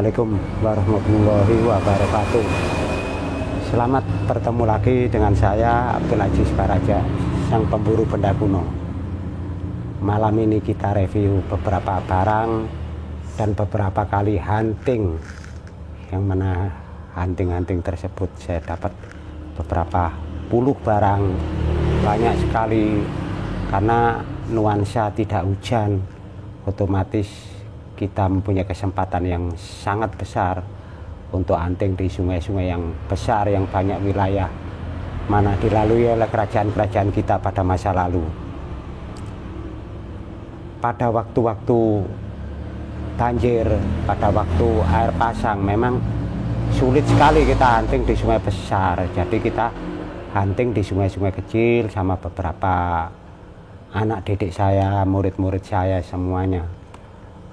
Assalamualaikum warahmatullahi wabarakatuh. Selamat bertemu lagi dengan saya Abdul Aziz Baraja, sang pemburu benda kuno. Malam ini kita review beberapa barang dan beberapa kali hunting. Yang mana hunting-hunting tersebut saya dapat beberapa puluh barang, banyak sekali. Karena nuansa tidak hujan, otomatis kita mempunyai kesempatan yang sangat besar untuk hunting di sungai-sungai yang besar, yang banyak wilayah mana dilalui oleh kerajaan-kerajaan kita pada masa lalu. Pada waktu-waktu banjir, pada waktu air pasang, memang sulit sekali kita hunting di sungai besar. Jadi kita hunting di sungai-sungai kecil sama beberapa anak didik saya, murid-murid saya semuanya.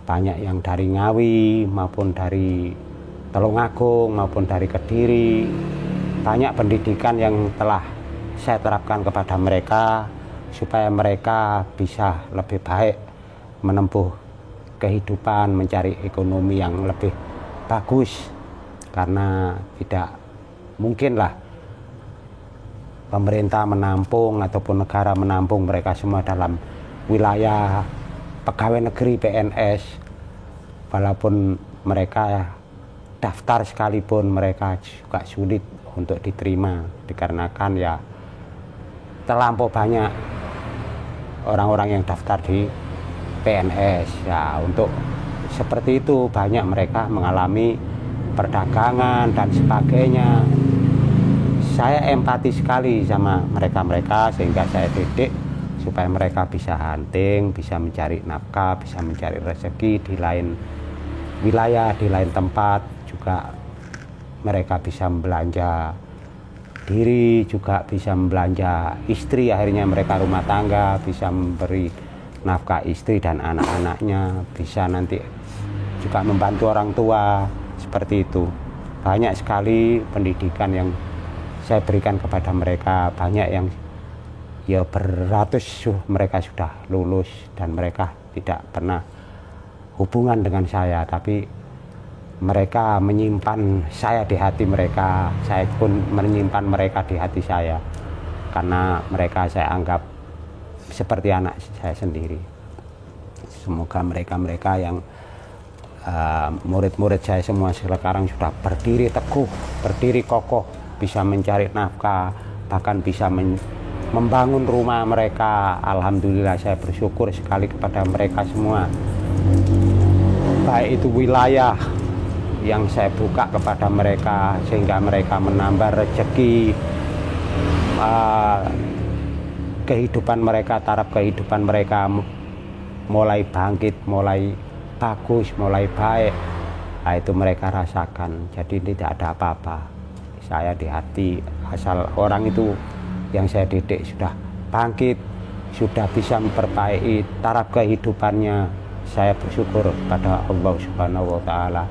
Banyak yang dari Ngawi maupun dari Tulungagung maupun dari Kediri. Banyak pendidikan yang telah saya terapkan kepada mereka supaya mereka bisa lebih baik menempuh kehidupan, mencari ekonomi yang lebih bagus. Karena tidak mungkinlah pemerintah menampung ataupun negara menampung mereka semua dalam wilayah pegawai negeri PNS, walaupun mereka daftar sekalipun mereka juga sulit untuk diterima, dikarenakan ya terlampau banyak orang-orang yang daftar di PNS. Ya, untuk seperti itu banyak mereka mengalami perdagangan dan sebagainya. Saya empati sekali sama mereka-mereka sehingga saya didik supaya mereka bisa hunting, bisa mencari nafkah, bisa mencari rezeki di lain wilayah, di lain tempat. Juga mereka bisa belanja diri, juga bisa belanja istri, akhirnya mereka rumah tangga, bisa memberi nafkah istri dan anak-anaknya, bisa nanti juga membantu orang tua, seperti itu. Banyak sekali pendidikan yang saya berikan kepada mereka, banyak yang ya beratus mereka sudah lulus dan mereka tidak pernah hubungan dengan saya, tapi mereka menyimpan saya di hati mereka, saya pun menyimpan mereka di hati saya, karena mereka saya anggap seperti anak saya sendiri. Semoga mereka-mereka yang murid-murid saya semua sekarang sudah berdiri teguh, berdiri kokoh, bisa mencari nafkah, bahkan bisa membangun rumah mereka. Alhamdulillah, saya bersyukur sekali kepada mereka semua. Baik itu wilayah yang saya buka kepada mereka sehingga mereka menambah rezeki, kehidupan mereka, taraf kehidupan mereka mulai bangkit, mulai bagus, mulai baik. Nah, itu mereka rasakan. Jadi tidak ada apa-apa. Saya di hati, asal orang itu yang saya didik sudah bangkit, sudah bisa memperbaiki taraf kehidupannya, saya bersyukur pada Allah Subhanahu wa Ta'ala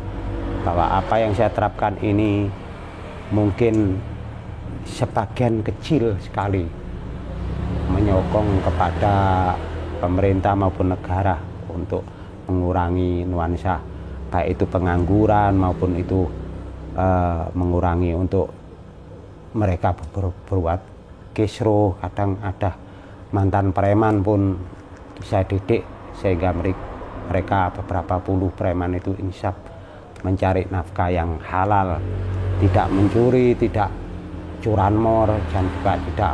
bahwa apa yang saya terapkan ini mungkin sebagian kecil sekali menyokong kepada pemerintah maupun negara untuk mengurangi nuansa baik itu pengangguran maupun itu mengurangi untuk mereka berbuat kisruh. Kadang ada mantan preman pun saya didik sehingga mereka beberapa puluh preman itu insaf mencari nafkah yang halal, tidak mencuri, tidak curanmor, dan juga tidak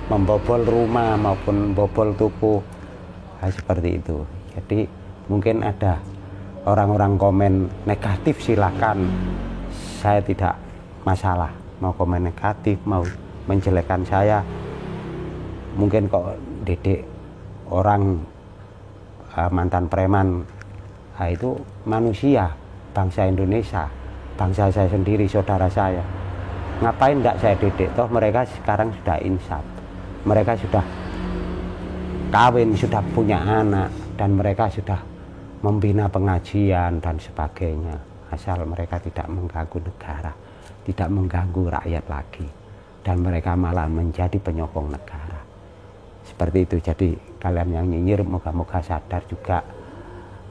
membobol rumah maupun bobol toko. Nah, seperti itu. Jadi mungkin ada orang-orang komen negatif, silakan, saya tidak masalah mau komen negatif, mau menjelekkan saya. Mungkin kok didik orang mantan preman, nah itu manusia, bangsa Indonesia, bangsa saya sendiri, saudara saya. Ngapain enggak saya didik? Toh mereka sekarang sudah insaf, mereka sudah kawin, sudah punya anak, dan mereka sudah membina pengajian dan sebagainya. Asal mereka tidak mengganggu negara, tidak mengganggu rakyat lagi, dan mereka malah menjadi penyokong negara. Seperti itu. Jadi kalian yang nyinyir moga-moga sadar juga.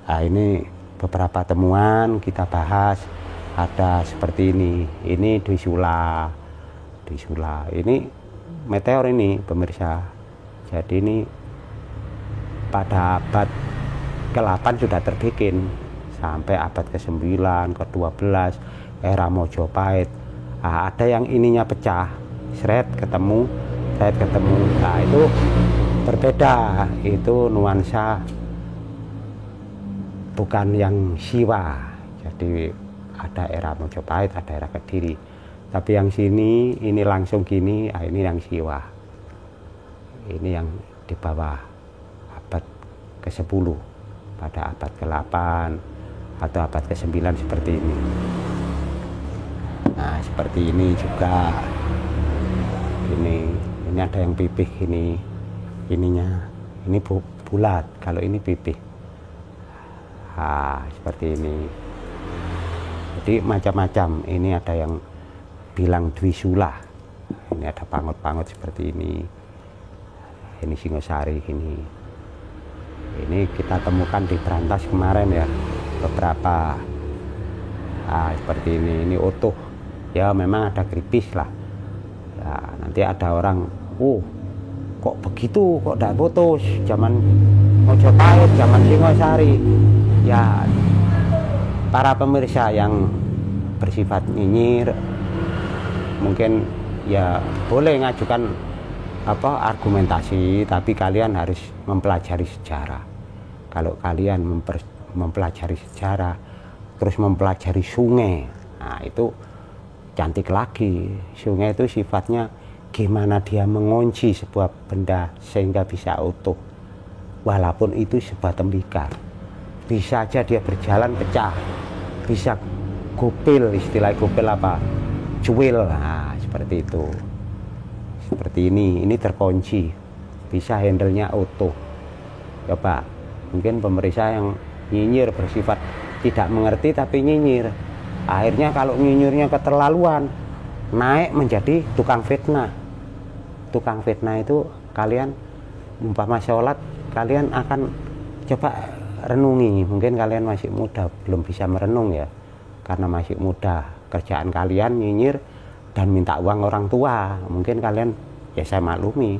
Nah, ini beberapa temuan kita bahas. Ada seperti ini Dwi Sula, ini meteor ini pemirsa. Jadi ini pada abad ke-8 sudah terbikin sampai abad ke-9, ke-12 era Mojopahit. Nah, ada yang ininya pecah, seret ketemu. Nah, itu berbeda, itu nuansa bukan yang Siwa. Jadi ada era Mojopahit, ada era Kediri. Tapi yang sini ini langsung gini, ini yang Siwa. Ini yang di bawah abad ke-10, pada abad ke-8 atau abad ke-9 seperti ini. Nah, seperti ini juga. Ini ada yang pipih ininya. Ini bulat, kalau ini pipih. Nah, seperti ini. Jadi macam-macam. Ini ada yang bilang Dwi Sula. Ini ada pangut-pangut seperti ini. Ini Singosari ini. Ini kita temukan di Brantas kemarin ya, beberapa. Nah, seperti ini utuh. Ya memang ada gripis lah. Ya, nanti ada orang, kok begitu, kok tidak putus zaman Mojopahit, zaman Singosari. Ya, para pemirsa yang bersifat nyinyir mungkin ya boleh ngajukan argumentasi, tapi kalian harus mempelajari sejarah. Kalau kalian mempelajari sejarah terus mempelajari sungai, nah itu cantik lagi. Sungai itu sifatnya gimana dia mengunci sebuah benda sehingga bisa utuh, walaupun itu sebuah tembikar. Bisa aja dia berjalan pecah, bisa gupil, istilah gupil apa, cuil. Nah, seperti itu. Seperti ini terkunci, bisa handle-nya utuh. Coba, mungkin pemirsa yang nyinyir bersifat tidak mengerti tapi nyinyir. Akhirnya kalau nyinyirnya keterlaluan, naik menjadi tukang fitnah. Tukang fitnah itu kalian umpama sholat, kalian akan coba renungi. Mungkin kalian masih muda, belum bisa merenung ya, karena masih muda. Kerjaan kalian nyinyir dan minta uang orang tua. Mungkin kalian, ya saya maklumi,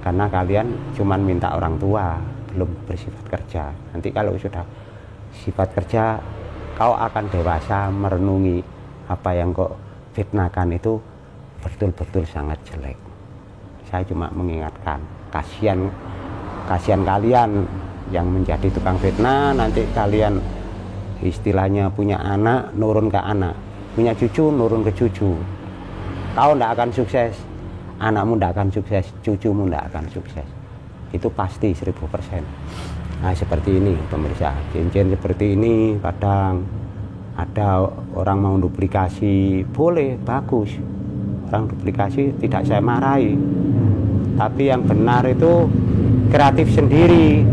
karena kalian cuman minta orang tua, belum bersifat kerja. Nanti kalau sudah sifat kerja, kau akan dewasa merenungi apa yang kau fitnahkan itu betul-betul sangat jelek. Saya cuma mengingatkan, kasihan kalian yang menjadi tukang fitnah. Nanti kalian istilahnya punya anak, nurun ke anak, punya cucu, nurun ke cucu. Kau tidak akan sukses, anakmu tidak akan sukses, cucumu tidak akan sukses. Itu pasti 1000%. Nah, seperti ini pemirsa, cincin seperti ini. Kadang ada orang mau duplikasi, boleh, bagus. Orang duplikasi tidak saya marahi, tapi yang benar itu kreatif sendiri.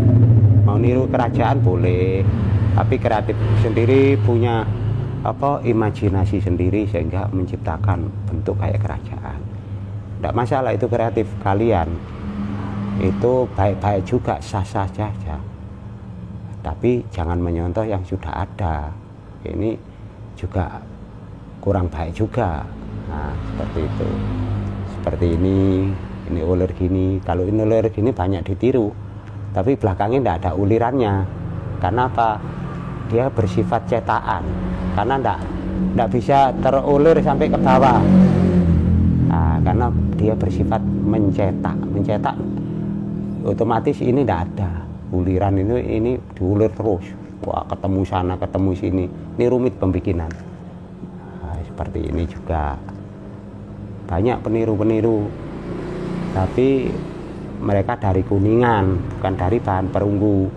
Mau niru kerajaan boleh, tapi kreatif sendiri, punya imajinasi sendiri sehingga menciptakan bentuk kayak kerajaan. Tidak masalah, itu kreatif kalian, itu baik-baik juga, sah-sah saja. Tapi jangan menyontoh yang sudah ada. Ini juga kurang baik juga. Nah, seperti itu. Seperti ini ulir gini. Kalau ini ulir gini banyak ditiru, tapi belakangnya tidak ada ulirannya. Karena apa? Dia bersifat cetakan. Karena tidak bisa terulir sampai ke bawah. Nah, karena dia bersifat mencetak otomatis ini tidak ada uliran. Ini diulir terus. Wah, ketemu sana ketemu sini, ini rumit pembikinan. Nah, seperti ini juga banyak peniru, tapi mereka dari Kuningan, bukan dari bahan perunggu.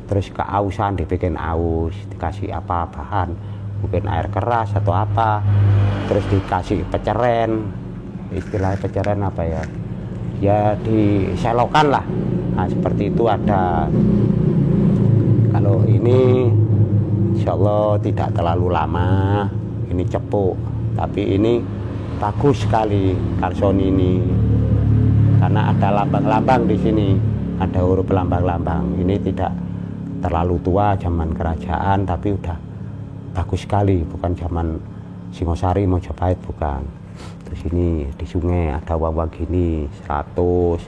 Terus keausan dibikin aus, dikasih apa bahan, mungkin air keras atau apa, terus dikasih peceren. Istilah peceren apa ya, ya diselokan lah. Nah, seperti itu ada. Kalau ini insya Allah tidak terlalu lama, ini cepuk, tapi ini bagus sekali Karson ini, karena ada lambang-lambang di sini, ada huruf lambang-lambang. Ini terlalu tua, zaman kerajaan, tapi udah bagus sekali, bukan zaman Singosari, Mojopahit, bukan. Terus ini di sungai ada uang-uang gini 100,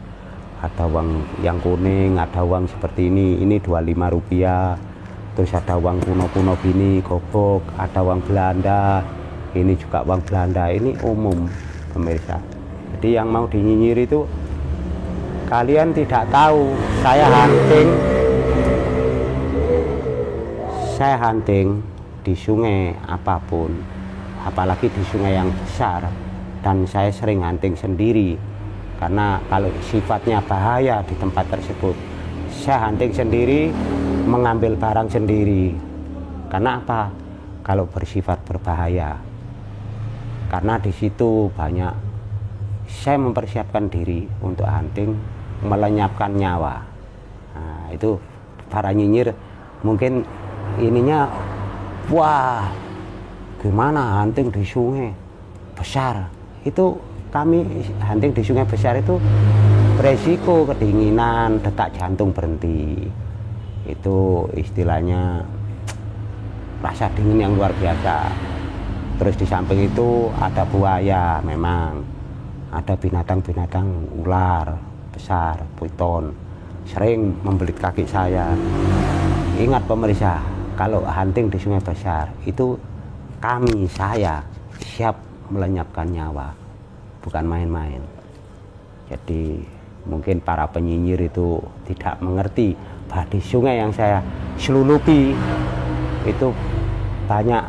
ada uang yang kuning, ada uang seperti ini 25 rupiah. Terus ada uang kuno-kuno gini, gobok, ada uang Belanda, ini juga uang Belanda, ini umum pemirsa. Jadi yang mau dinyinyir itu kalian tidak tahu, saya hunting di sungai apapun, apalagi di sungai yang besar, dan saya sering hunting sendiri karena kalau sifatnya bahaya di tempat tersebut, saya hunting sendiri, mengambil barang sendiri. Karena apa? Kalau bersifat berbahaya, karena di situ banyak saya mempersiapkan diri untuk hunting, melenyapkan nyawa. Nah, itu para nyinyir mungkin ininya, wah gimana hunting di sungai besar. Itu kami hunting di sungai besar itu beresiko kedinginan, detak jantung berhenti. Itu istilahnya rasa dingin yang luar biasa. Terus di samping itu ada buaya, memang ada binatang-binatang ular besar, python, sering membelit kaki saya. Ingat pemirsa, kalau hunting di sungai besar itu saya siap melenyapkan nyawa, bukan main-main. Jadi mungkin para penyinyir itu tidak mengerti bahwa di sungai yang saya selulupi itu banyak,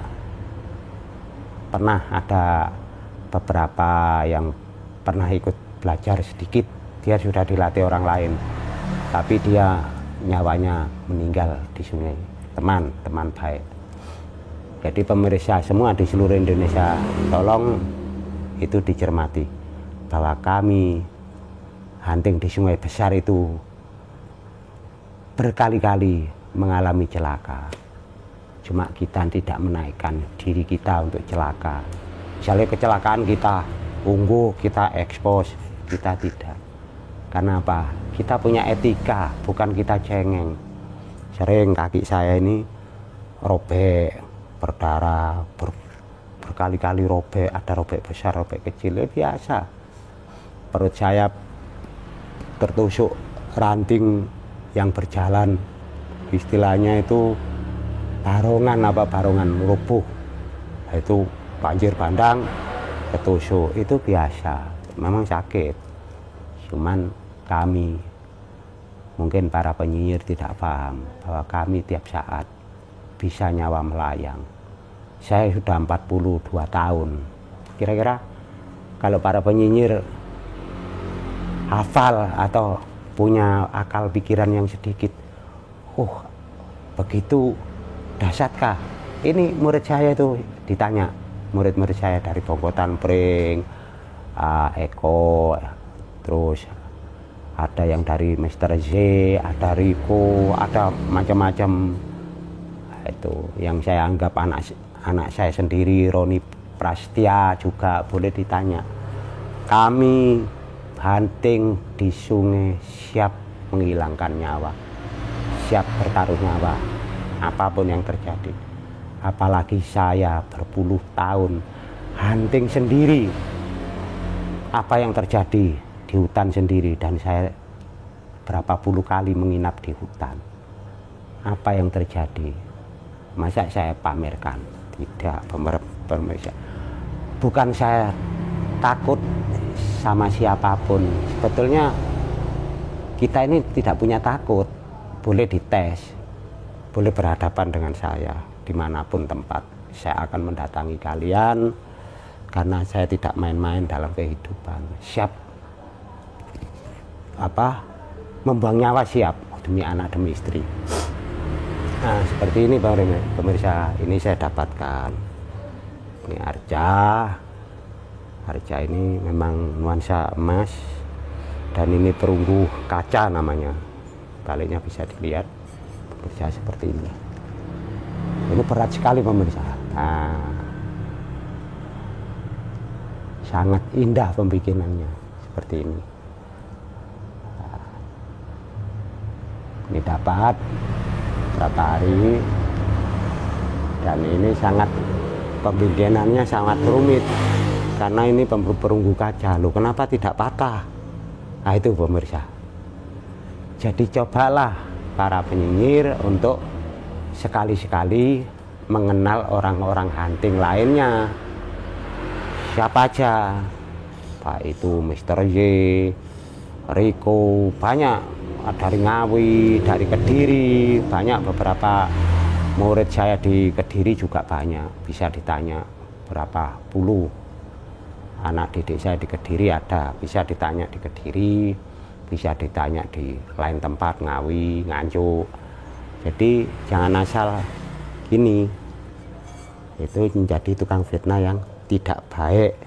pernah ada beberapa yang pernah ikut belajar sedikit, dia sudah dilatih orang lain, tapi dia nyawanya meninggal di sungai. Teman baik. Jadi pemirsa semua di seluruh Indonesia, tolong itu dicermati bahwa kami hunting di sungai besar itu berkali-kali mengalami celaka. Cuma kita tidak menaikkan diri kita untuk celaka. Misalnya kecelakaan kita unggul, kita ekspos, kita tidak. Karena apa? Kita punya etika, bukan kita cengeng. Sering kaki saya ini robek, berdarah, berkali-kali robek, ada robek besar, robek kecil, biasa. Perut saya tertusuk ranting yang berjalan, istilahnya itu barongan rubuh, itu banjir bandang, ketusuk, itu biasa, memang sakit. Cuman kami, mungkin para penyinyir tidak paham bahwa kami tiap saat bisa nyawa melayang. Saya sudah 42 tahun. Kira-kira kalau para penyinyir hafal atau punya akal pikiran yang sedikit, begitu dahsyatkah? Ini murid saya itu ditanya, murid-murid saya dari Bongkotan Pring, Eko, terus ada yang dari Mr. Z, ada Riko, ada macam-macam. Itu yang saya anggap anak saya sendiri, Roni Prastia juga boleh ditanya. Kami hunting di sungai siap menghilangkan nyawa, siap bertaruh nyawa apapun yang terjadi. Apalagi saya berpuluh tahun hunting sendiri, apa yang terjadi di hutan sendiri, dan saya berapa puluh kali menginap di hutan. Apa yang terjadi? Masa saya pamerkan? Tidak, pemirsa. Bukan saya takut sama siapapun. Sebetulnya kita ini tidak punya takut. Boleh dites, boleh berhadapan dengan saya dimanapun tempat. Saya akan mendatangi kalian karena saya tidak main-main dalam kehidupan. Siap membuang nyawa, siap demi anak, demi istri. Nah, seperti ini pemirsa, ini saya dapatkan. Ini arca ini memang nuansa emas, dan ini perunggu kaca namanya. Baliknya bisa dilihat pemirsa seperti ini. Ini berat sekali pemirsa. Nah, sangat indah pembikinannya seperti ini. Ini dapat berapa hari, dan ini sangat pembintingannya sangat rumit karena ini perunggu kaca. Loh, kenapa tidak patah? Nah itu pemirsa. Jadi cobalah para penyinyir untuk sekali-sekali mengenal orang-orang hunting lainnya. Siapa aja, Pak itu Mr. Y, Riko, banyak dari Ngawi, dari Kediri, banyak beberapa murid saya di Kediri juga banyak. Bisa ditanya berapa puluh anak didik saya di Kediri ada, bisa ditanya di Kediri, bisa ditanya di lain tempat, Ngawi, Nganjuk. Jadi jangan asal gini, itu menjadi tukang fitnah yang tidak baik.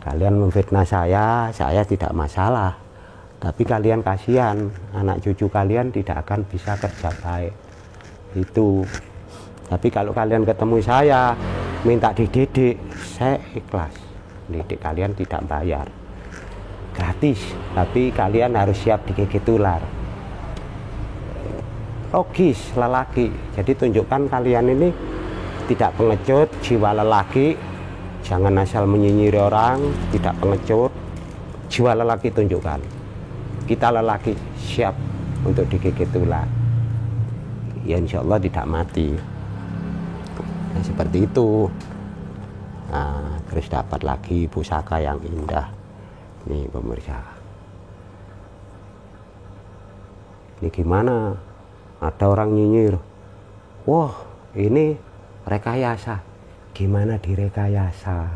Kalian memfitnah saya tidak masalah, tapi kalian kasihan, anak cucu kalian tidak akan bisa kerja baik. Itu. Tapi kalau kalian ketemu saya minta dididik, saya ikhlas. Didik kalian tidak bayar, gratis, tapi kalian harus siap digigit ular. Logis, lelaki. Jadi tunjukkan kalian ini tidak pengecut, jiwa lelaki. Jangan asal menyinyiri orang, tidak pengecut. Jiwa lelaki tunjukkan. Kita lelaki siap untuk digigit ular. Ya insya Allah tidak mati. Nah, seperti itu. Nah, terus dapat lagi pusaka yang indah. Nih pemirsa. Ini gimana? Ada orang nyinyir, wah ini rekayasa. Gimana direkayasa?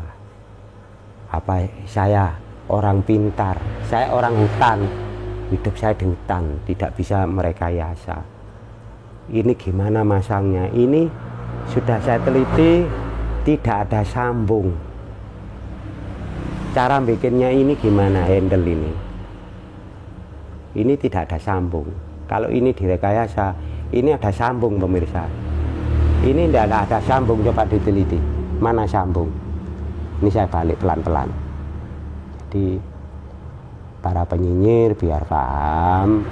Apa saya orang pintar, saya orang hutan, hidup saya di hutan, tidak bisa merekayasa. Ini gimana masangnya? Ini sudah saya teliti, tidak ada sambung. Cara bikinnya ini gimana, handle ini? Ini tidak ada sambung. Kalau ini direkayasa, ini ada sambung pemirsa. Ini tidak ada sambung, coba diteliti. Mana sambung? Ini saya balik pelan-pelan. Jadi para penyinyir biar paham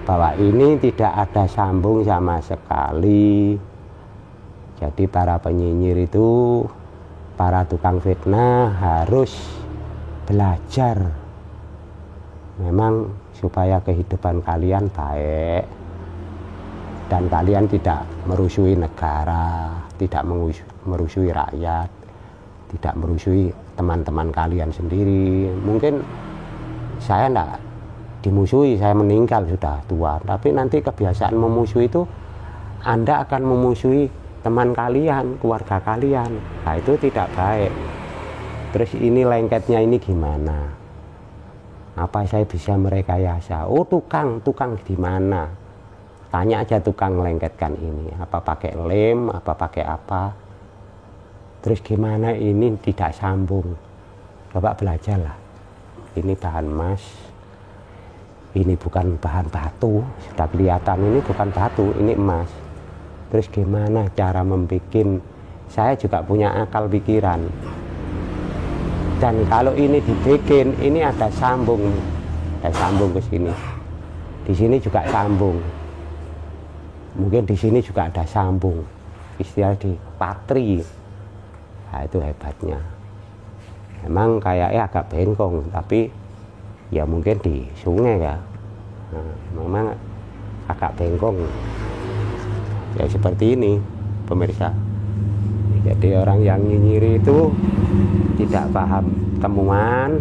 bahwa ini tidak ada sambung sama sekali. Jadi para penyinyir itu, para tukang fitnah harus belajar. Memang supaya kehidupan kalian baik dan kalian tidak merusuhi negara, tidak merusuhi rakyat, tidak merusuhi teman-teman kalian sendiri. Mungkin saya enggak dimusuhi, saya meninggal sudah tua, tapi nanti kebiasaan memusuhi itu Anda akan memusuhi teman kalian, keluarga kalian. Nah itu tidak baik. Terus ini lengketnya ini gimana? Apa saya bisa merekayasa? Oh tukang di mana? Tanya aja tukang lengketkan ini. Apa pakai lem? Apa pakai apa? Terus gimana ini tidak sambung? Coba belajarlah. Ini bahan emas. Ini bukan bahan batu. Sudah kelihatan ini bukan batu, ini emas. Terus gimana cara membuat? Saya juga punya akal pikiran. Dan kalau ini dibikin, ini ada sambung ke sini. Di sini juga sambung. Mungkin di sini juga ada sambung. Istilah di patri. Nah, itu hebatnya. Emang kayaknya agak bengkong, tapi ya mungkin di sungai ya. Nah, memang agak bengkong. Ya seperti ini, pemirsa. Jadi orang yang nyinyiri itu tidak paham temuan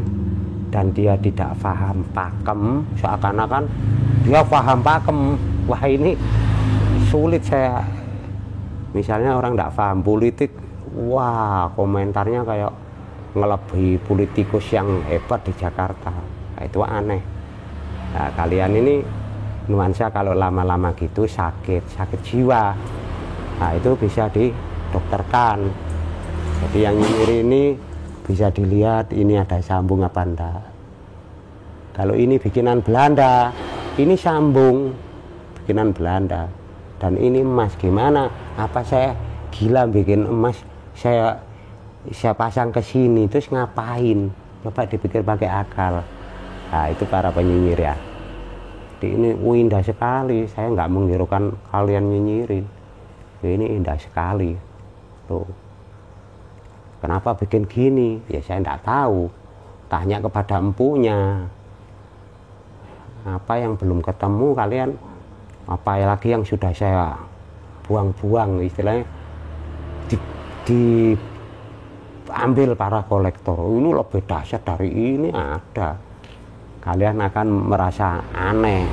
dan dia tidak paham pakem, seakan-akan dia paham pakem. Wah ini sulit saya. Misalnya orang tidak paham politik, wah komentarnya kayak ngelebihi politikus yang hebat di Jakarta. Nah, itu aneh. Nah, kalian ini nuansa kalau lama-lama gitu sakit jiwa. Nah itu bisa didokterkan. Jadi yang nyinyir ini bisa dilihat ini ada sambung apa enggak. Kalau ini bikinan Belanda, ini sambung bikinan Belanda. Dan ini emas gimana? Apa saya gila bikin emas? Saya pasang ke sini terus ngapain? Coba dipikir pakai akal. Nah itu para penyinyir ya. Ini indah sekali, saya nggak menghiraukan kalian nyinyirin. Ini indah sekali. Tuh. Kenapa bikin gini? Ya saya nggak tahu. Tanya kepada empunya. Apa yang belum ketemu kalian, apa lagi yang sudah saya buang-buang, istilahnya diambil para kolektor. Ini lebih dahsyat dari ini ada. Kalian akan merasa aneh.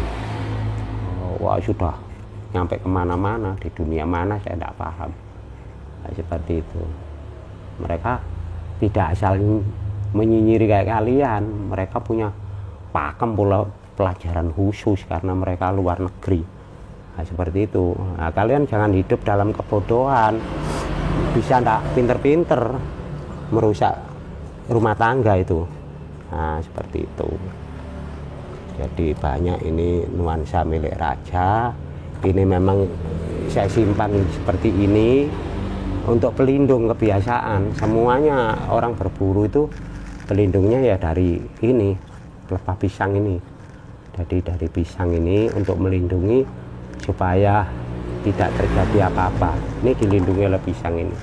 Wah, sudah nyampe kemana-mana, di dunia mana saya tidak paham. Nah, seperti itu. Mereka tidak asal menyinyiri kayak kalian. Mereka punya pakem pula pelajaran khusus karena mereka luar negeri. Nah, seperti itu. Nah, kalian jangan hidup dalam kebodohan. Bisa ndak pinter-pinter merusak rumah tangga itu. Nah, seperti itu. Jadi banyak ini nuansa milik raja. Ini memang saya simpan seperti ini untuk pelindung kebiasaan. Semuanya orang berburu itu pelindungnya ya dari ini, pelepah pisang ini. Jadi dari pisang ini untuk melindungi supaya tidak terjadi apa-apa. Ini dilindungi oleh pisang ini.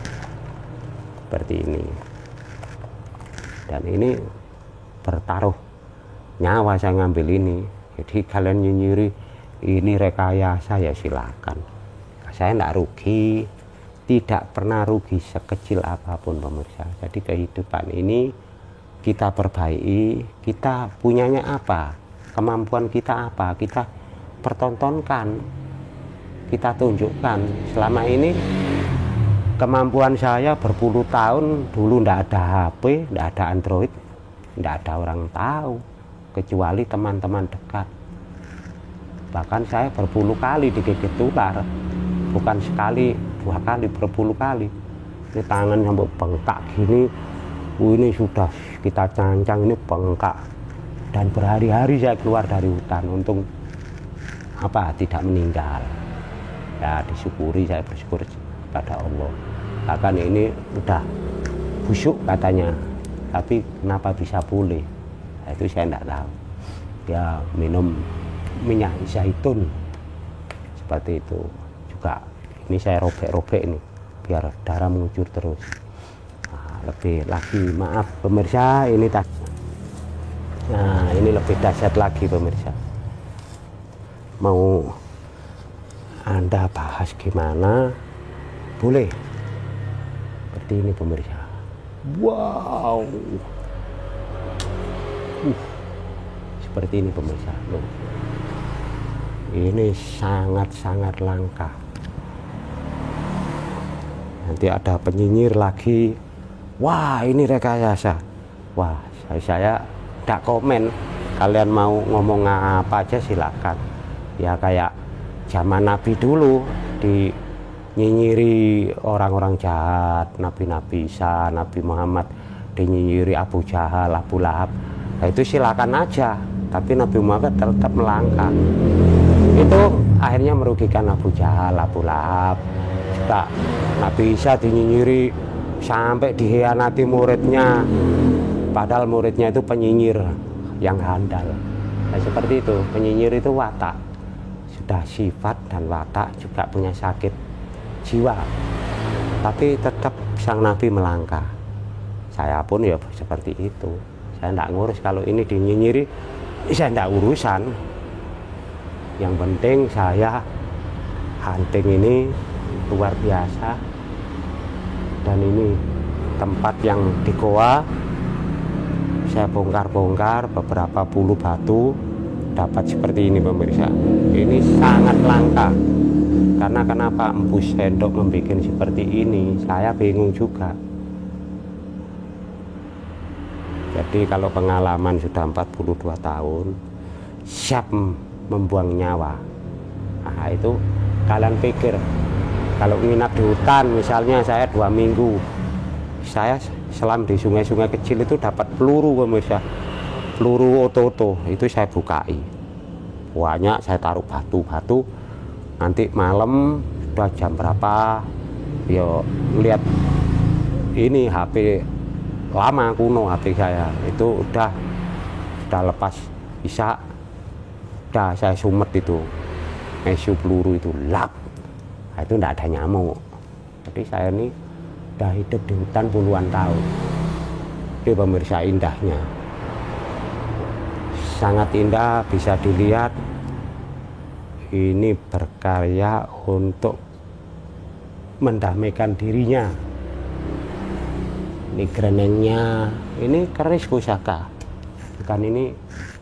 Seperti ini. Dan ini bertaruh nyawa saya ngambil ini. Jadi kalian nyinyiri ini rekayasa ya silakan. Saya tidak rugi, tidak pernah rugi sekecil apapun pemirsa. Jadi kehidupan ini kita perbaiki, kita punyanya apa, kemampuan kita apa, kita pertontonkan, kita tunjukkan. Selama ini kemampuan saya berpuluh tahun, dulu tidak ada HP, tidak ada Android, tidak ada orang tahu kecuali teman-teman dekat. Bahkan saya berpuluh kali digigit ular, bukan sekali, dua kali, berpuluh kali. Ini tangan sampai bengkak gini. Ini sudah kita cancang, ini bengkak. Dan berhari-hari saya keluar dari hutan, untung apa tidak meninggal. Ya disyukuri, saya bersyukur pada Allah. Bahkan ini udah busuk katanya, tapi kenapa bisa pulih? Itu saya tidak tahu. Ya minum minyak zaitun seperti itu juga. Ini saya robek-robek ini biar darah mengucur terus. Nah, lebih lagi, maaf pemirsa, ini nah ini lebih dahsyat lagi pemirsa. Mau Anda bahas gimana boleh, seperti ini pemirsa. Wow, seperti ini pemirsa. Loh. Ini sangat-sangat langka. Nanti ada penyinyir lagi, wah ini rekayasa. Wah, saya tidak komen. Kalian mau ngomong apa aja silakan. Ya kayak zaman Nabi dulu dinyinyiri orang-orang jahat, Nabi Isa, Nabi Muhammad, dinyinyiri Abu Jahal, Abu Lahab. Nah, itu silakan aja, tapi Nabi Muhammad tetap melangkah. Itu akhirnya merugikan Abu Jahal, Abu Lahab. Juga Nabi Isa dinyinyiri sampai dihianati muridnya, padahal muridnya itu penyinyir yang handal. Nah, seperti itu, penyinyir itu watak, sudah sifat dan watak, juga punya sakit jiwa, tapi tetap sang Nabi melangkah. Saya pun ya seperti itu. Saya tidak ngurus kalau ini dinyinyiri, saya tidak urusan. Yang penting saya hunting ini luar biasa. Dan ini tempat yang di goa, saya bongkar-bongkar beberapa puluh batu, dapat seperti ini pemirsa. Ini sangat langka. Karena kenapa Empu Sendok membuat seperti ini, saya bingung juga. Jadi kalau pengalaman sudah 42 tahun, siap membuang nyawa. Nah itu kalian pikir, kalau nginap di hutan misalnya saya 2 minggu, saya selam di sungai-sungai kecil itu dapat peluru pemirsa, peluru oto-oto itu saya bukai. Banyak saya taruh batu-batu, nanti malam sudah jam berapa, yo lihat ini HP lama kuno HP saya itu udah lepas bisa ada, saya sumet itu, mesu peluru itu, lap. Nah, itu tidak ada nyamuk. Jadi saya ini udah hidup di hutan puluhan tahun. Itu pemirsa indahnya. Sangat indah, bisa dilihat. Ini berkarya untuk mendamaikan dirinya. Ini grenengnya, ini keris pusaka. Bukan ini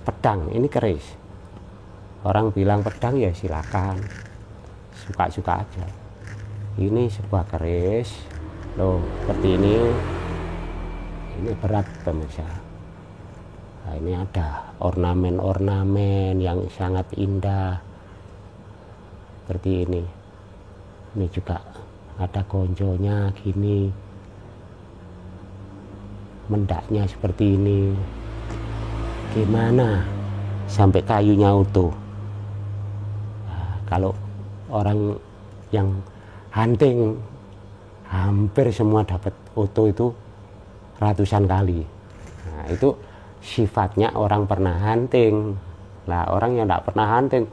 pedang, ini keris. Orang bilang pedang ya silakan, suka-suka aja. Ini sebuah keris, loh seperti ini berat pemirsa. Nah, ini ada ornamen-ornamen yang sangat indah seperti ini. Ini juga ada gonjonya gini, mendaknya seperti ini. Gimana sampai kayunya utuh? Nah, kalau orang yang hunting hampir semua dapat utuh itu ratusan kali. Nah, itu sifatnya orang pernah hunting. Lah orang yang tidak pernah hunting,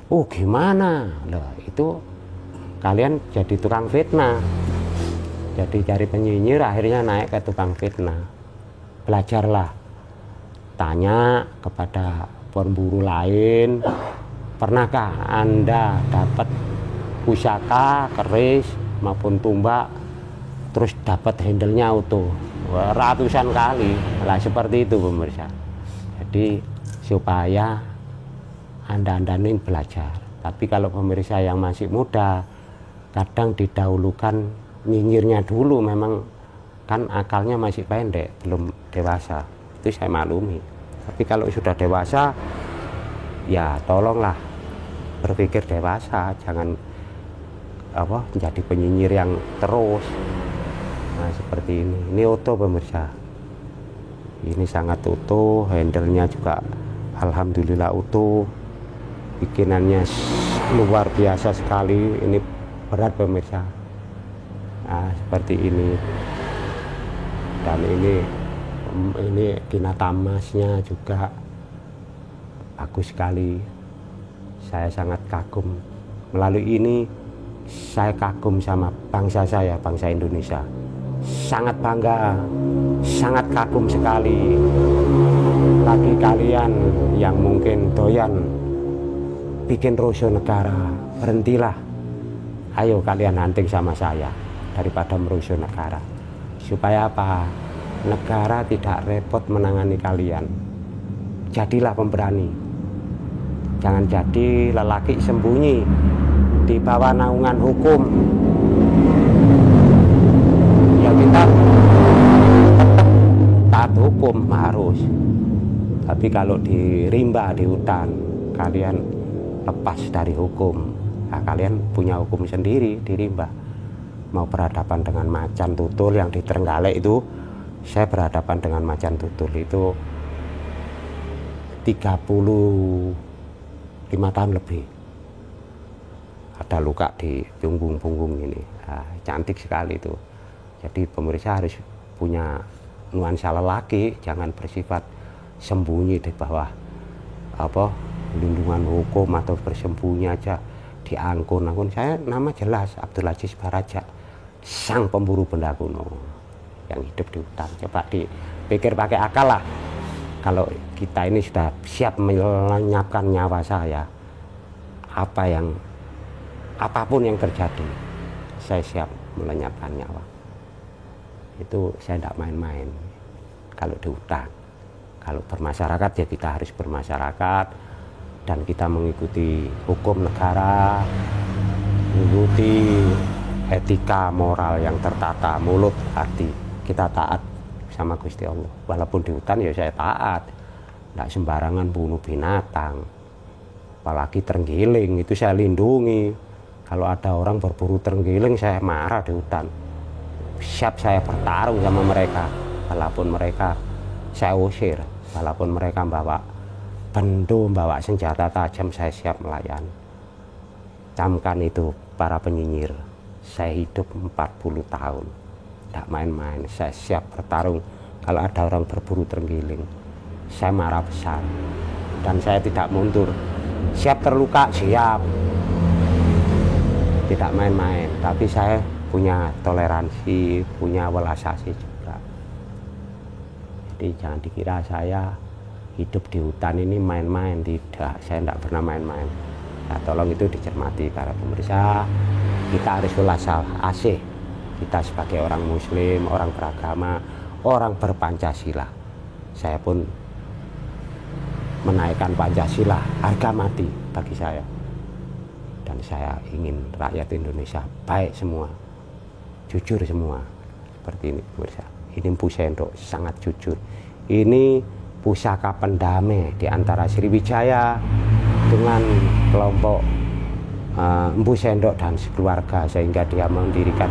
oh gimana? Loh itu kalian jadi tukang fitnah. Jadi cari penyinyir akhirnya naik ke tukang fitnah. Belajarlah. Tanya kepada pemburu lain, pernahkah Anda dapat pusaka, keris maupun tumbak terus dapat handle-nya utuh? Ratusan kali. Lah seperti itu pemirsa. Jadi supaya Anda ini belajar. Tapi kalau pemirsa yang masih muda, kadang didahulukan nyinyirnya dulu, memang kan akalnya masih pendek, belum dewasa. Itu saya maklumi. Tapi kalau sudah dewasa, ya tolonglah berpikir dewasa, jangan menjadi penyinyir yang terus. Nah seperti ini utuh pemirsa. Ini sangat utuh, handle-nya juga alhamdulillah utuh. Bikinannya luar biasa sekali. Ini berat pemirsa. Nah seperti ini. Dan ini kinatamasnya juga bagus sekali. Saya sangat kagum. Melalui ini saya kagum sama bangsa saya, bangsa Indonesia. Sangat bangga, sangat kagum sekali. Bagi kalian yang mungkin doyan bikin rusuh negara, berhentilah. Ayo kalian hunting sama saya daripada merusuh negara. Supaya apa? Negara tidak repot menangani kalian. Jadilah pemberani. Jangan jadi lelaki sembunyi di bawah naungan hukum. Ya kita taat hukum harus. Tapi kalau di rimba, di hutan, kalian lepas dari hukum. Nah, kalian punya hukum sendiri di rimba. Mau berhadapan dengan macan tutul yang di Trenggalek itu, saya berhadapan dengan macan tutul itu 35 tahun lebih. Ada luka di punggung ini. Nah, cantik sekali itu. Jadi pemirsa harus punya nuansa lelaki, jangan bersifat sembunyi di bawah lindungan hukum atau bersembunyi aja di angkun. Saya nama jelas Abdul Aziz Baraja, sang pemburu benda kuno yang hidup di hutan. Coba dipikir pakai akal lah. Kalau kita ini sudah siap melenyapkan nyawa saya, apapun yang terjadi, saya siap melenyapkan nyawa. Itu saya tidak main-main kalau di hutan. Kalau bermasyarakat ya kita harus bermasyarakat dan kita mengikuti hukum negara, mengikuti etika moral yang tertata, mulut, hati. Kita taat sama Gusti Allah. Walaupun di hutan ya saya taat. Tidak sembarangan bunuh binatang. Apalagi terenggiling, itu saya lindungi. Kalau ada orang berburu terenggiling, saya marah di hutan. Siap saya bertarung sama mereka. Walaupun mereka saya usir. Walaupun mereka bawa bendo, bawa senjata tajam, saya siap melayani. Camkan itu para penyinyir. Saya hidup 40 tahun. Tidak main-main, saya siap bertarung. Kalau ada orang berburu terenggiling, saya marah besar. Dan saya tidak mundur. siap terluka, siap. Tidak main-main, tapi saya punya toleransi, punya welas asih juga. Jadi jangan dikira saya hidup di hutan ini main-main, tidak, saya tidak pernah main-main. Nah, tolong itu dicermati para pemirsa, kita harus welas asih. Kita sebagai orang muslim, orang beragama, orang berpancasila. Saya pun menaikkan Pancasila, harga mati bagi saya. Dan saya ingin rakyat Indonesia baik semua, jujur semua. Seperti ini pemirsa. Ini Mpu Sendok sangat jujur. Ini pusaka pendamai di antara Sriwijaya dengan kelompok Mpu Sendok dan sekeluarga, sehingga dia mendirikan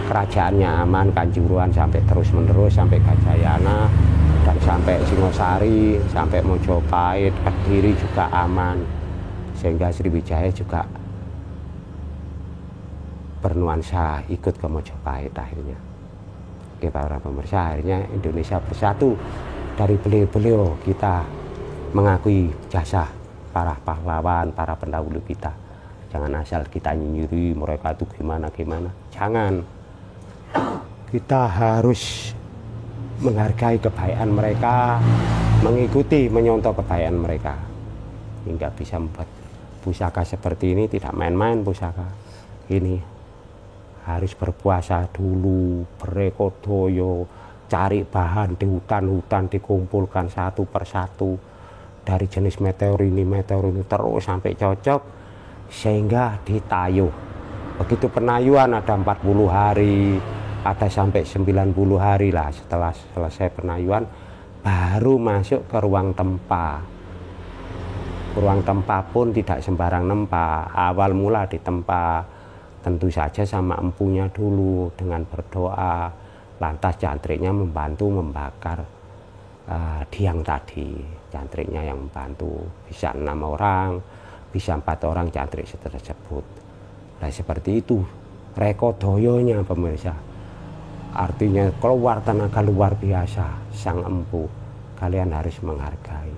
kerajaannya aman, Kanjuruhan sampai terus menerus sampai Gajayana dan sampai Singosari, sampai Mojopahit, Kediri juga aman, sehingga Sriwijaya juga bernuansa ikut ke Mojopahit akhirnya. Oke para pemirsa, akhirnya Indonesia bersatu. Dari beliau-beliau kita mengakui jasa para pahlawan, para pendahulu kita. Jangan asal kita nyinyiri mereka itu gimana-gimana. Jangan. Kita harus menghargai kebaikan mereka, mengikuti, menyontoh kebaikan mereka. Hingga bisa membuat pusaka seperti ini, tidak main-main pusaka ini. Harus berpuasa dulu, berekodoyo, cari bahan di hutan-hutan, dikumpulkan satu persatu dari jenis meteor ini terus sampai cocok, sehingga ditayuh. Begitu penayuan ada 40 hari, ada sampai 90 hari lah. Setelah selesai penayuan baru masuk ke ruang tempa. Ruang tempa pun tidak sembarang nempa, awal mula ditempa tentu saja sama empunya dulu dengan berdoa, lantas jantriknya membantu membakar diang tadi. Jantriknya yang membantu, bisa 6 orang, bisa 4 orang jantrik tersebut. Nah seperti itu rekodoyonya pemirsa, artinya keluar tenaga luar biasa sang empu. Kalian harus menghargai,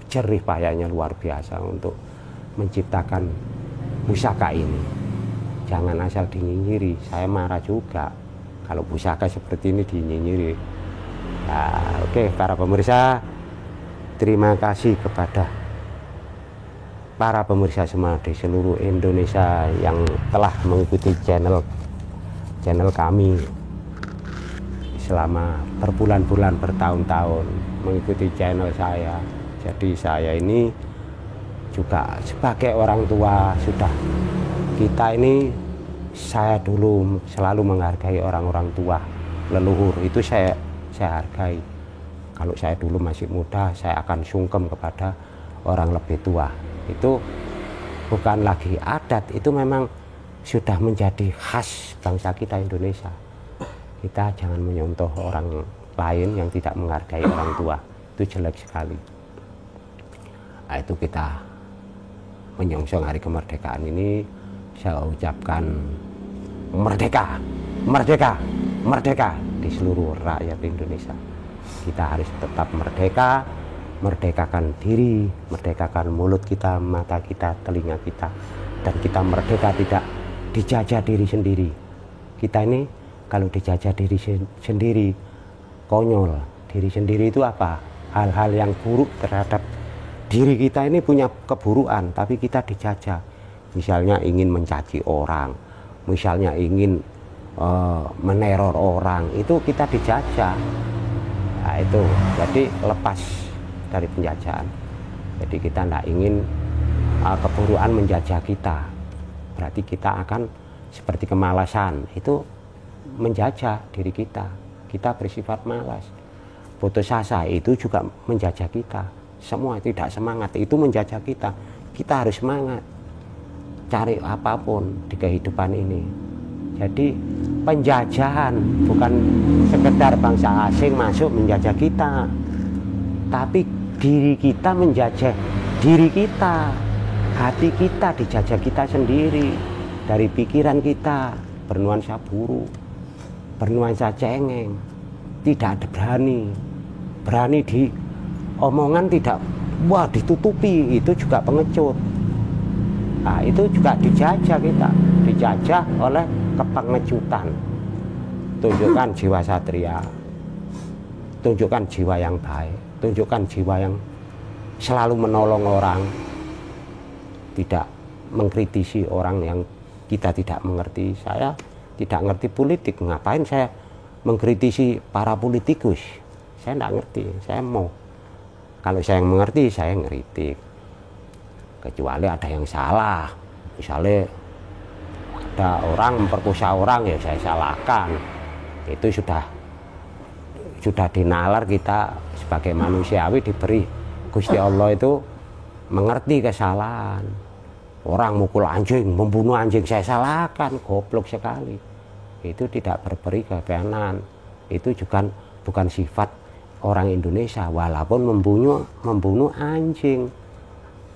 jerih payahnya luar biasa untuk menciptakan pusaka ini. Jangan asal dinyinyiri, saya marah juga kalau pusaka seperti ini dinyinyiri. Nah, oke para pemirsa, terima kasih kepada para pemirsa semua di seluruh Indonesia yang telah mengikuti channel kami selama berbulan-bulan, bertahun-tahun mengikuti channel saya. Jadi saya ini juga sebagai orang tua sudah. Kita ini, saya dulu selalu menghargai orang-orang tua, leluhur, itu saya hargai. Kalau saya dulu masih muda, saya akan sungkem kepada orang lebih tua. Itu bukan lagi adat, itu memang sudah menjadi khas bangsa kita Indonesia. Kita jangan menyontoh orang lain yang tidak menghargai orang tua, itu jelek sekali. Nah, itu kita menyongsong hari kemerdekaan ini. Saya ucapkan merdeka, merdeka, merdeka di seluruh rakyat Indonesia. Kita harus tetap merdeka, merdekakan diri, merdekakan mulut kita, mata kita, telinga kita. Dan kita merdeka tidak dijajah diri sendiri. Kita ini kalau dijajah diri sendiri, konyol. Diri sendiri itu apa? Hal-hal yang buruk terhadap diri kita ini punya keburukan, tapi kita dijajah. Misalnya ingin mencaci orang, misalnya ingin meneror orang, itu kita dijajah. Nah, itu jadi lepas dari penjajahan. Jadi kita tidak ingin keburukan menjajah kita. Berarti kita akan seperti kemalasan, itu menjajah diri kita. Kita bersifat malas. Putus asa itu juga menjajah kita. Semua tidak semangat itu menjajah kita. Kita harus semangat. Cari apapun di kehidupan ini. Jadi penjajahan bukan sekedar bangsa asing masuk menjajah kita, tapi diri kita menjajah diri kita, hati kita dijajah kita sendiri. Dari pikiran kita bernuansa buruk, bernuansa cengeng, tidak ada berani di omongan tidak, wah ditutupi, itu juga pengecut. Nah, itu juga dijajah kita, dijajah oleh kepengecutan. Tunjukkan jiwa satria, tunjukkan jiwa yang baik, tunjukkan jiwa yang selalu menolong orang, tidak mengkritisi orang yang kita tidak mengerti. Saya tidak ngerti politik, ngapain saya mengkritisi para politikus? Saya tidak ngerti, saya mau. Kalau saya mengerti, saya ngeritik. Kecuali ada yang salah, misalnya ada orang memperkosa orang, ya saya salahkan. Itu sudah dinalar, kita sebagai manusiawi diberi Gusti Allah itu mengerti kesalahan. Orang mukul anjing, membunuh anjing, saya salahkan, goblok sekali. Itu tidak berberi kebenaran. Itu juga bukan sifat orang Indonesia, walaupun membunuh anjing.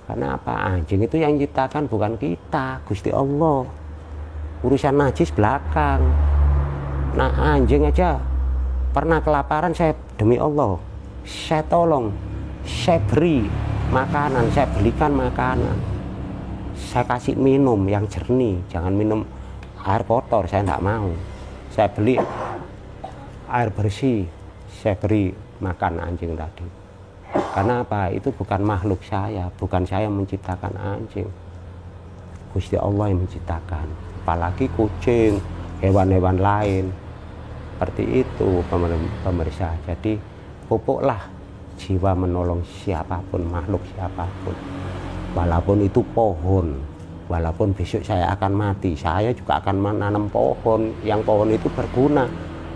Karena apa? Anjing itu yang ciptakan bukan kita, Gusti Allah. Urusan najis belakang. Nah, anjing aja pernah kelaparan, saya demi Allah, saya tolong, saya beri makanan, saya belikan makanan, saya kasih minum yang jernih, jangan minum air kotor, saya tidak mau. Saya beli air bersih, saya beri makan anjing tadi. Karena apa? Itu bukan makhluk saya, bukan saya yang menciptakan anjing, Gusti Allah yang menciptakan. Apalagi kucing, hewan-hewan lain. Seperti itu pemirsa. Jadi pupuklah jiwa menolong siapapun, makhluk siapapun. Walaupun itu pohon, walaupun besok saya akan mati, saya juga akan menanam pohon, yang pohon itu berguna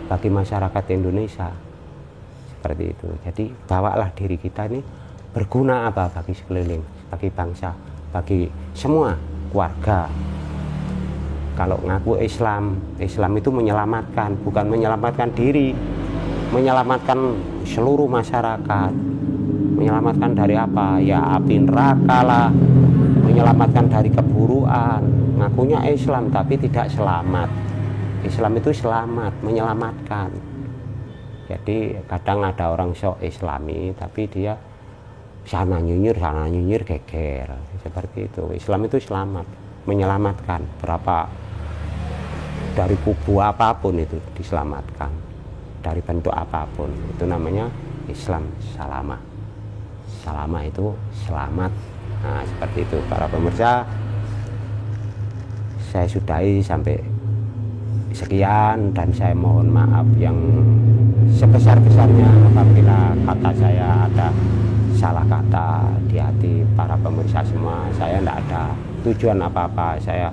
bagi masyarakat Indonesia. Seperti itu. Jadi bawalah diri kita ini berguna apa bagi sekeliling, bagi bangsa, bagi semua keluarga. Kalau ngaku Islam, Islam itu menyelamatkan, bukan menyelamatkan diri, menyelamatkan seluruh masyarakat. Menyelamatkan dari apa? Ya api neraka lah, menyelamatkan dari keburukan. Ngakunya Islam tapi tidak selamat. Islam itu selamat, menyelamatkan. Jadi kadang ada orang sok Islami tapi dia sana nyinyir geger. Seperti itu. Islam itu selamat, menyelamatkan. Berapa dari kubu apapun itu diselamatkan, dari bentuk apapun, itu namanya Islam salamah. Salamah itu selamat. Nah, seperti itu para pemirsa. Saya sudahi sampai sekian dan saya mohon maaf yang sebesar-besarnya apabila kata saya ada salah kata di hati para pemirsa semua. Saya tidak ada tujuan apa-apa. Saya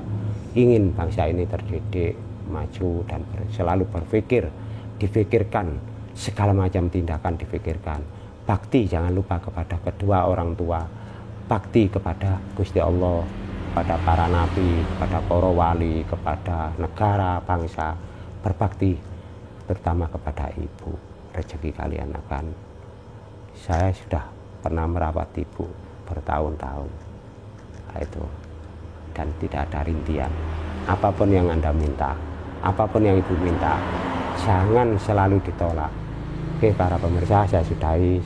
ingin bangsa ini terdidik, maju dan selalu berpikir, dipikirkan segala macam tindakan dipikirkan. Bakti jangan lupa kepada kedua orang tua, bakti kepada Gusti Allah, kepada para nabi, kepada para wali, kepada negara, bangsa, berbakti terutama kepada ibu. Rezeki kalian akan, saya sudah pernah merawat ibu bertahun-tahun, itu, dan tidak ada rintian. Apapun yang Anda minta, apapun yang ibu minta, jangan selalu ditolak. Oke para pemirsa, saya sudahi.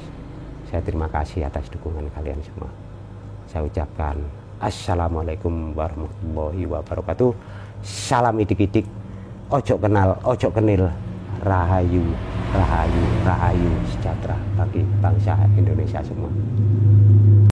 Saya terima kasih atas dukungan kalian semua. Saya ucapkan Assalamualaikum warahmatullahi wabarakatuh. Salam idik-idik, ojo kenal, ojo kenil. Rahayu, rahayu, rahayu sejahtera bagi bangsa Indonesia semua.